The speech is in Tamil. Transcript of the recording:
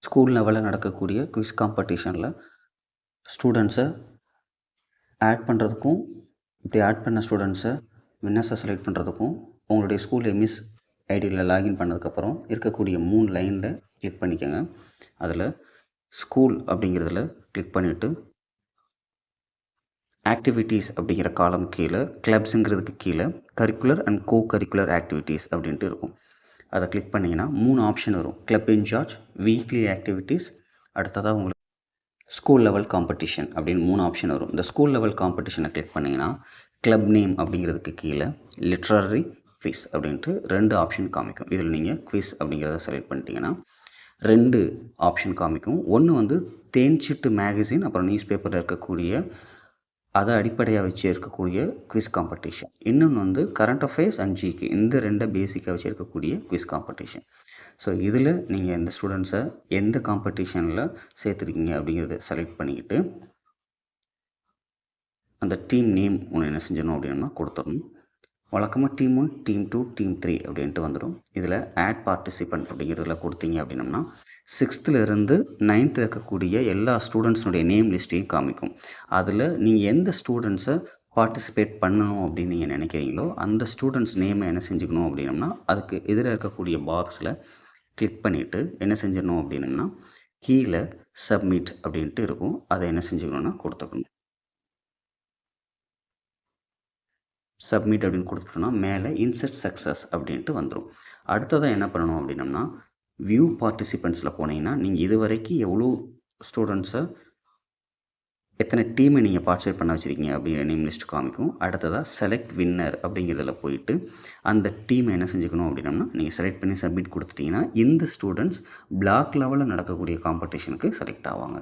ஸ்கூல் லெவலில் நடக்கக்கூடிய குவிஸ் காம்படிஷனில் ஸ்டூடெண்ட்ஸை ஆட் பண்ணுறதுக்கும், இப்படி ஆட் பண்ண ஸ்டூடெண்ட்ஸை வின்னர்ஸை செலக்ட் பண்ணுறதுக்கும் உங்களுடைய ஸ்கூல் எம்இஸ் ஐடியில் லாகின் பண்ணதுக்கப்புறம் இருக்கக்கூடிய 3 லைனில் கிளிக் பண்ணிக்கோங்க. அதில் ஸ்கூல் அப்படிங்கிறதுல கிளிக் பண்ணிவிட்டு ஆக்டிவிட்டீஸ் அப்படிங்கிற காலம் கீழே கிளப்ஸுங்கிறதுக்கு கீழே curricular and go curricular activities அப்படின்ட்டு இருக்கும். அதை கிளிக் பண்ணிங்கன்னா 3 ஆப்ஷன் வரும். கிளப் இன்சார்ஜ், வீக்லி ஆக்டிவிட்டீஸ், அடுத்ததாக உங்களுக்கு ஸ்கூல் லெவல் காம்படிஷன் அப்படின்னு 3 ஆப்ஷன் வரும். இந்த ஸ்கூல் லெவல் காம்படிஷனை கிளிக் பண்ணிங்கன்னா கிளப் நேம் அப்படிங்கிறதுக்கு கீழே லிட்ரரி குவிஸ் அப்படின்ட்டு 2 ஆப்ஷன் காமிக்கும். இதில் நீங்கள் குவிஸ் அப்படிங்கிறத செலக்ட் பண்ணிட்டீங்கன்னா 2 ஆப்ஷன் காமிக்கும். ஒன்று வந்து தேன்சிட்டு மேகசின் அப்புறம் நியூஸ் பேப்பரில் இருக்கக்கூடிய அதை அடிப்படையாக வச்சு இருக்கக்கூடிய குவிஸ் காம்படிஷன். இன்னொன்று வந்து கரண்ட் அஃபேர்ஸ் அண்ட் ஜிகே, இந்த 2 பேசிக்காக வச்சு இருக்கக்கூடிய குவிஸ் காம்படிஷன். ஸோ இதில் நீங்கள் இந்த ஸ்டூடெண்ட்ஸை எந்த காம்படிஷனில் சேர்த்துருக்கீங்க அப்படிங்கிறத செலக்ட் பண்ணிக்கிட்டு அந்த டீம் நேம் ஒன்று என்ன செஞ்சிடணும் அப்படின்னா கொடுத்துடணும். வழக்கமாக டீம் 1, டீம் 2, டீம் 3 அப்படின்ட்டு வந்துடும். இதில் ஆட் பார்ட்டிசிபெண்ட் அப்படிங்கிறதுல கொடுத்தீங்க அப்படின்னம்னா 6th to 9th இருக்கக்கூடிய எல்லா ஸ்டூடெண்ட்ஸுடைய நேம் லிஸ்ட்டையும் காமிக்கும். அதில் நீங்கள் எந்த ஸ்டூடெண்ட்ஸை பார்ட்டிசிபேட் பண்ணணும் அப்படின்னு நீங்கள் நினைக்கிறீங்களோ அந்த ஸ்டூடெண்ட்ஸ் நேமை என்ன செஞ்சுக்கணும் அப்படின்னம்னா அதுக்கு எதிராக இருக்கக்கூடிய பாக்ஸில் கிளிக் பண்ணிவிட்டு என்ன செஞ்சிடணும் அப்படின்னம்னா கீழே சப்மிட் அப்படின்ட்டு இருக்கும். அதை என்ன செஞ்சுக்கணுன்னா கொடுத்துக்கணும். சப்மிட் அப்படின்னு கொடுத்துட்டோம்னா மேலே இன்சர்ட் சக்ஸஸ் அப்படின்ட்டு வந்துடும். அடுத்ததாக என்ன பண்ணணும் அப்படின்னம்னா வியூ பார்ட்டிசிபெண்ட்ஸில் போனீங்கன்னா நீங்கள் இது வரைக்கும் எவ்வளோ ஸ்டூடெண்ட்ஸை எத்தனை டீமை நீங்கள் பார்ட்டிசிபேட் பண்ண வச்சுருக்கீங்க அப்படிங்கிற நேம் லிஸ்ட் காமிக்கும். அடுத்ததாக செலக்ட் வின்னர் அப்படிங்கிறதுல போயிட்டு அந்த டீமை என்ன செஞ்சுக்கணும் அப்படின்னம்னா நீங்கள் செலக்ட் பண்ணி சப்மிட் கொடுத்துட்டிங்கன்னா இந்த ஸ்டூடெண்ட்ஸ் பிளாக் லெவலில் நடக்கக்கூடிய காம்படிஷனுக்கு செலக்ட் ஆவாங்க.